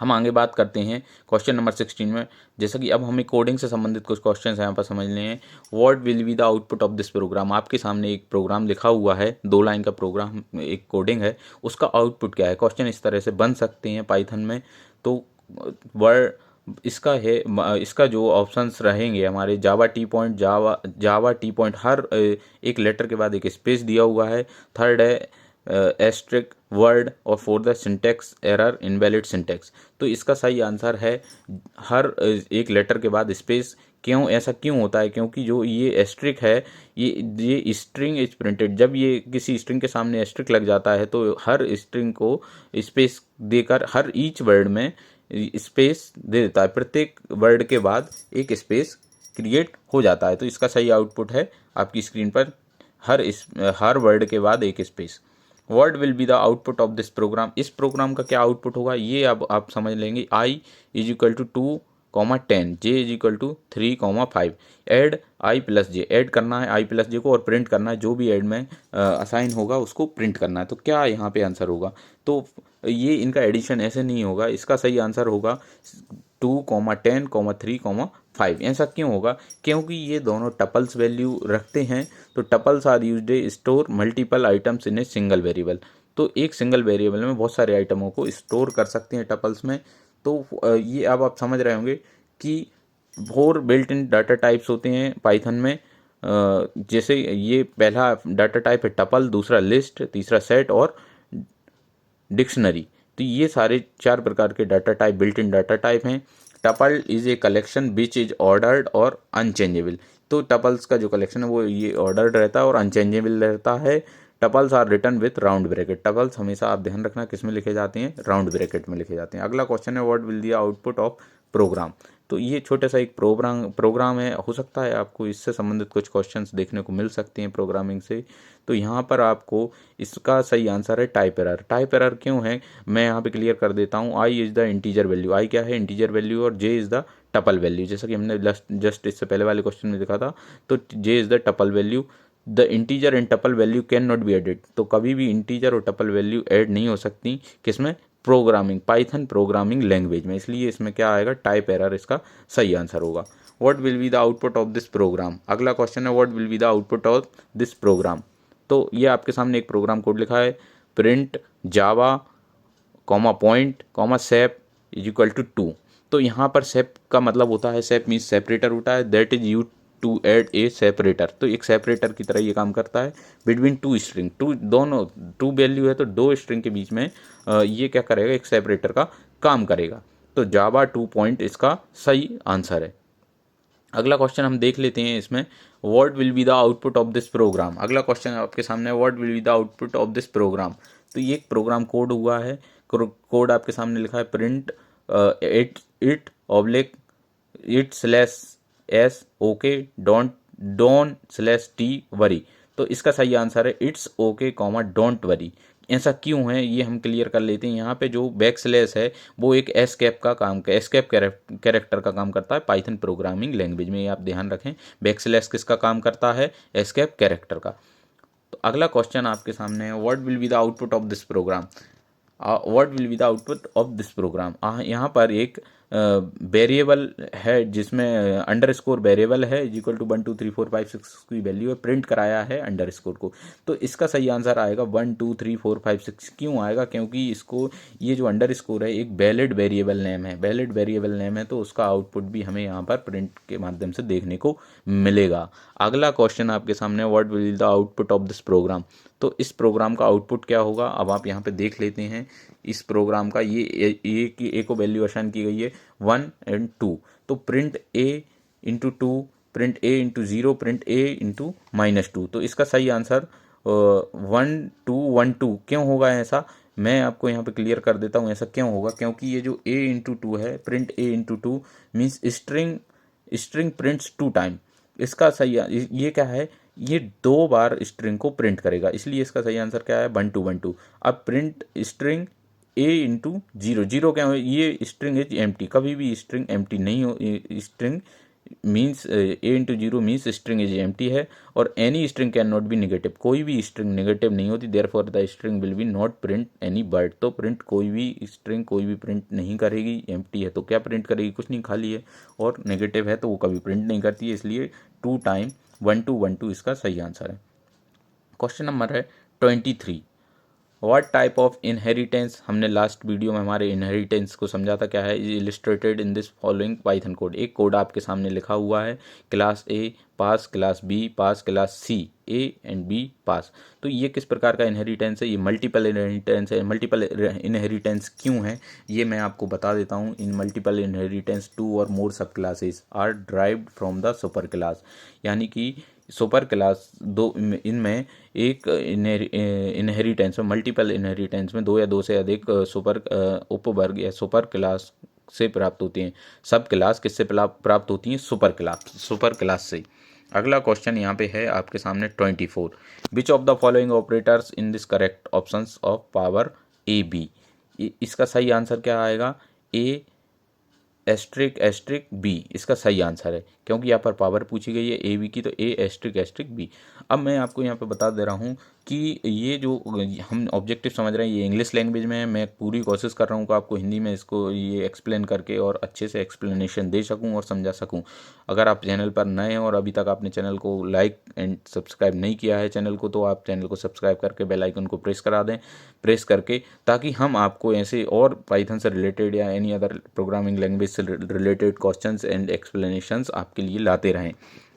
हम आगे बात करते हैं क्वेश्चन नंबर 16 में। जैसा कि अब हमें कोडिंग से संबंधित कुछ क्वेश्चंस यहाँ पर समझने हैं। What will be the output of this program. आपके सामने एक प्रोग्राम लिखा हुआ है, 2 लाइन का प्रोग्राम, एक कोडिंग है, उसका आउटपुट क्या है। क्वेश्चन इस तरह से बन सकते हैं पाइथन में। तो वर्ड इसका है, इसका जो ऑप्शंस रहेंगे हमारे जावा टी पॉइंट, जावा टी पॉइंट, हर एक लेटर के बाद एक स्पेस दिया हुआ है। थर्ड है एस्ट्रिक वर्ड, और fourth the syntax error invalid syntax. तो इसका सही आंसर है हर एक लेटर के बाद स्पेस। क्यों ऐसा क्यों होता है? क्योंकि जो ये एस्ट्रिक है, ये स्ट्रिंग इज प्रिंटेड, जब ये किसी स्ट्रिंग के सामने एस्ट्रिक लग जाता है तो हर स्ट्रिंग को स्पेस देकर हर ईच वर्ड में स्पेस दे देता है। प्रत्येक वर्ड के बाद एक स्पेस क्रिएट हो जाता है। तो इसका सही आउटपुट है आपकी स्क्रीन पर हर वर्ड के बाद एक space. What will be the output of this program. इस प्रोग्राम का क्या आउटपुट होगा ये अब आप समझ लेंगे। i is equal to 2,10, j is equal to 3,5। Add i plus j, add करना है i प्लस जे को और प्रिंट करना है, जो भी ऐड में असाइन होगा उसको प्रिंट करना है। तो क्या यहाँ पे आंसर होगा? तो ये इनका एडिशन ऐसे नहीं होगा, इसका सही आंसर होगा 2,10, 3,5। ऐसा क्यों होगा? क्योंकि ये दोनों टपल्स वैल्यू रखते हैं। तो tuples are used to store multiple items in a single variable. तो एक सिंगल वेरिएबल में बहुत सारे आइटमों को स्टोर कर सकते हैं टपल्स में। तो ये अब आप समझ रहे होंगे कि 4 बिल्ट इन डाटा टाइप्स होते हैं पाइथन में। जैसे ये पहला डाटा टाइप है टपल, दूसरा लिस्ट, तीसरा सेट और डिक्शनरी। तो ये सारे 4 प्रकार के data type built in data type हैं। Tuple is a collection which is ordered और अनचेंजेबल। तो टपल्स का जो कलेक्शन है वो ये ऑर्डर्ड रहता है और अनचेंजेबल रहता है। Tuples are written with round bracket. Tuples हमेशा आप ध्यान रखना किस में लिखे जाते हैं, राउंड ब्रैकेट में लिखे जाते हैं। अगला क्वेश्चन है what will the output of program. तो ये छोटा सा एक प्रोग्राम है, हो सकता है आपको इससे संबंधित कुछ क्वेश्चंस देखने को मिल सकते हैं प्रोग्रामिंग से। तो यहाँ पर आपको इसका सही आंसर है टाइप एरर। टाइप एरर क्यों है मैं यहाँ पे क्लियर कर देता हूँ। I is the integer value, आई क्या है इंटीजर वैल्यू, और जे इज द टपल वैल्यू। जैसा कि हमने जस्ट इससे पहले वाले क्वेश्चन में देखा था। तो J is the tuple value. The integer and tuple value can not be added. तो कभी भी इंटीजर और टपल वैल्यू ऐड नहीं हो सकती किसमें, प्रोग्रामिंग, पाइथन प्रोग्रामिंग लैंग्वेज में। इसलिए इसमें क्या आएगा, टाइप एरर इसका सही आंसर होगा। What will be the output of this program. अगला क्वेश्चन है what will be the output of this program. तो ये आपके सामने एक प्रोग्राम कोड लिखा है, print java comma point comma sep is equal to 2। तो यहाँ पर सेप का मतलब होता है, सेप मीन्स सेपरेटर होता है, that is use to add a separator. तो एक सेपरेटर की तरह ये काम करता है बिटवीन 2 स्ट्रिंग। दोनों 2 वैल्यू है तो 2 स्ट्रिंग के बीच में ये क्या करेगा, एक सेपरेटर का काम करेगा। तो जावा 2 पॉइंट इसका सही आंसर है। अगला क्वेश्चन हम देख लेते हैं इसमें, what will be the output of this program. अगला क्वेश्चन आपके सामने है what will be the output of this program. तो ये एक प्रोग्राम कोड हुआ है, कोड आपके सामने लिखा है print it oblique it slash S okay don't slash T worry. तो इसका सही आंसर है it's okay comma don't worry. ऐसा क्यों है ये हम क्लियर कर लेते हैं। यहाँ पे जो बैक स्लैश है वो एक एस्केप का काम, एस्केप कैरेक्टर का काम करता है पाइथन प्रोग्रामिंग लैंग्वेज में। ये आप ध्यान रखें, बैक स्लैश किसका काम करता है, एस्केप कैरेक्टर का। तो अगला क्वेश्चन आपके सामने है what will be the output of this program. What will be the output of this program. यहाँ पर एक वेरिएबल है जिसमें अंडरस्कोर वेरिएबल है इक्वल टू 1 2 3 4 5 6 की वैल्यू है, प्रिंट कराया है अंडरस्कोर को। तो इसका सही आंसर आएगा 1 2 3 4 5 6। क्यों आएगा? क्योंकि इसको ये जो अंडरस्कोर है एक वैलिड वेरिएबल नेम है, वैलिड वेरिएबल नेम है, तो उसका आउटपुट भी हमें यहाँ पर प्रिंट के माध्यम से देखने को मिलेगा। अगला क्वेश्चन आपके सामने what will be the output of this program. तो इस प्रोग्राम का आउटपुट क्या होगा अब आप यहाँ पे देख लेते हैं। इस प्रोग्राम का ए को वैल्यू असाइन की गई है 1 और 2। तो प्रिंट ए इंटू 2, प्रिंट ए इंटू 0, प्रिंट ए इंटू -2। तो इसका सही आंसर 1 2 1 2। क्यों होगा ऐसा, मैं आपको यहाँ पे क्लियर कर देता हूँ ऐसा क्यों होगा। क्योंकि ये जो a इंटू 2 है, print a into 2 means string prints 2 time. इसका सही ये क्या है, ये 2 बार स्ट्रिंग को प्रिंट करेगा, इसलिए इसका सही आंसर क्या है 1 2 1 2। अब प्रिंट स्ट्रिंग a इंटू 0, 0 क्या है, ये स्ट्रिंग इज एम्प्टी। कभी भी स्ट्रिंग एम्प्टी नहीं हो, string means A into zero means string is empty है, और any string can not B negative, कोई भी स्ट्रिंग नेगेटिव नहीं होती, therefore the string will be not print any word, तो प्रिंट कोई भी स्ट्रिंग कोई भी प्रिंट नहीं करेगी। एम्प्टी है तो क्या प्रिंट करेगी, कुछ नहीं, खाली है, और नेगेटिव है तो वो कभी प्रिंट नहीं करती है, इसलिए 2 टाइम 1 2 1 2 इसका सही आंसर है। क्वेश्चन नंबर है 23, व्हाट टाइप ऑफ इनहेरिटेंस, हमने लास्ट वीडियो में हमारे इनहेरिटेंस को समझा था क्या है, is illustrated in this following Python code. एक कोड आपके सामने लिखा हुआ है, class A pass, class B pass, class C A and B pass. तो ये किस प्रकार का इनहेरिटेंस है, ये मल्टीपल इनहेरिटेंस है। मल्टीपल इनहेरिटेंस क्यों है ये मैं आपको बता देता हूँ। इन मल्टीपल इनहेरिटेंस 2 और more sub classes are derived from the super class, यानी कि सुपर क्लास दो, इनमें एक इनहेरिटेंस में, मल्टीपल इनहेरिटेंस में 2 या 2 से अधिक सुपर उपवर्ग या सुपर क्लास से प्राप्त होती हैं। सब क्लास किससे प्राप्त होती हैं, सुपर क्लास से। अगला क्वेश्चन यहाँ पे है आपके सामने 24, which of the following operators in this correct options of power a b, इसका सही आंसर क्या आएगा, ए एस्ट्रिक एस्ट्रिक बी इसका सही आंसर है, क्योंकि यहाँ पर पावर पूछी गई है ए बी की, तो ए एस्ट्रिक एस्ट्रिक बी। अब मैं आपको यहाँ पे बता दे रहा हूँ कि ये जो हम ऑब्जेक्टिव समझ रहे हैं ये इंग्लिश लैंग्वेज में है। मैं पूरी कोशिश कर रहा हूँ कि आपको हिंदी में इसको ये एक्सप्लेन करके और अच्छे से एक्सप्लेनेशन दे सकूँ और समझा सकूँ। अगर आप चैनल पर नए हैं और अभी तक आपने चैनल को लाइक एंड सब्सक्राइब नहीं किया है चैनल को, तो आप चैनल को सब्सक्राइब करके बेल आइकन को प्रेस करा दें, प्रेस करके, ताकि हम आपको ऐसे और पाइथन से रिलेटेड या एनी अदर प्रोग्रामिंग लैंग्वेज से रिलेटेड क्वेश्चंस एंड एक्सप्लेनेशंस आपके लिए लाते रहें।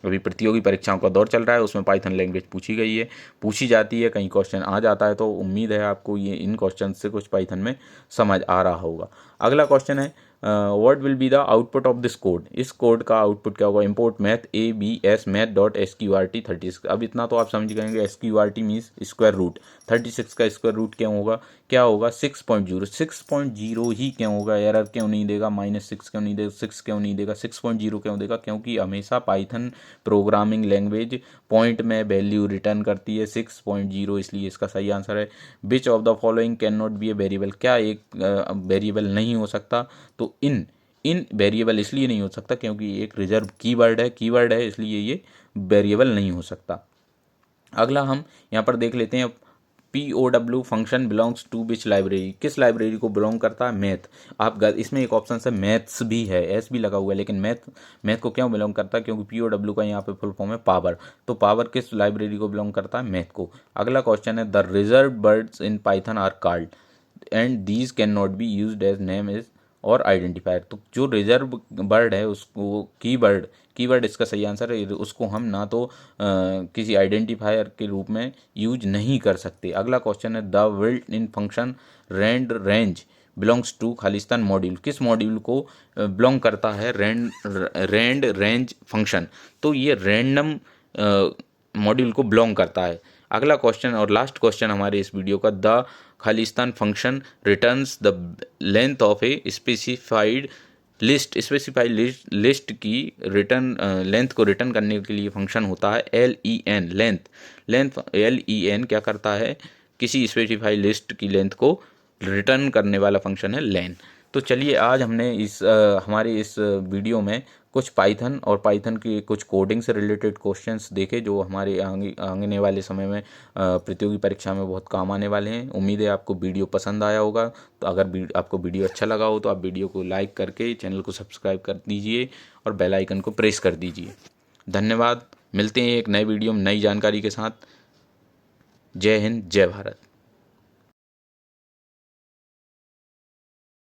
अभी प्रतियोगी परीक्षाओं का दौर चल रहा है, उसमें पाइथन लैंग्वेज पूछी जाती है, कहीं क्वेश्चन आ जाता है, तो उम्मीद है आपको ये इन क्वेश्चन से कुछ पाइथन में समझ आ रहा होगा। अगला क्वेश्चन है what will be the output of this code, इस कोड का आउटपुट क्या होगा, import math a b s math dot SQRT 36। अब इतना तो आप समझ गएंगे, SQRT मीन्स स्क्वायर रूट, 36 का स्क्वायर रूट क्या होगा 6.0, 6.0 ही क्यों होगा, एरर क्यों नहीं देगा, -6 क्यों नहीं देगा, 6 क्यों नहीं देगा, 6.0 क्यों देगा, क्योंकि हमेशा पाइथन प्रोग्रामिंग लैंग्वेज पॉइंट में वैल्यू रिटर्न करती है 6.0, इसलिए इसका सही आंसर है। विच of the following can not B a variable, क्या एक वेरिएबल नहीं हो सकता, तो इन वेरिएबल इसलिए नहीं हो सकता क्योंकि एक रिजर्व कीवर्ड है, इसलिए ये वेरिएबल नहीं हो सकता। अगला हम यहाँ पर देख लेते हैं, POW function belongs to which library, किस लाइब्रेरी को बिलोंग करता है, मैथ। आप इसमें एक ऑप्शन से मैथ्स भी है, एस भी लगा हुआ है, लेकिन मैथ को क्यों बिलोंग करता है, क्योंकि POW का यहाँ पे फुल फॉर्म है पावर, तो पावर किस लाइब्रेरी को बिलोंग करता है, मैथ को। अगला क्वेश्चन है the reserve words in python are called and these can not be used as name is और आइडेंटिफायर, तो जो रिजर्व बर्ड है उसको कीवर्ड इसका सही आंसर है, उसको हम ना तो किसी आइडेंटिफायर के रूप में यूज नहीं कर सकते। अगला क्वेश्चन है the built in function range belongs to खालिस्तान मॉड्यूल, किस मॉड्यूल को बिलोंग करता है रेंज फंक्शन, तो ये रैंडम मॉड्यूल को बिलोंग करता है। अगला क्वेश्चन और लास्ट क्वेश्चन हमारे इस वीडियो का, the Khalistan function returns the length of a specified list की रिटर्न लेंथ को रिटर्न करने के लिए फंक्शन होता है LEN लेंथ LEN क्या करता है, किसी स्पेसिफाइड लिस्ट की लेंथ को रिटर्न करने वाला फंक्शन है लेन। तो चलिए आज हमने हमारे इस वीडियो में कुछ पाइथन और पाइथन की कुछ कोडिंग से रिलेटेड क्वेश्चंस देखे, जो हमारे आने वाले समय में प्रतियोगी परीक्षा में बहुत काम आने वाले हैं। उम्मीद है आपको वीडियो पसंद आया होगा, तो अगर आपको वीडियो अच्छा लगा हो तो आप वीडियो को लाइक करके चैनल को सब्सक्राइब कर दीजिए और बेल आइकन को प्रेस कर दीजिए। धन्यवाद, मिलते हैं एक नए वीडियो में नई जानकारी के साथ। जय हिंद, जय भारत।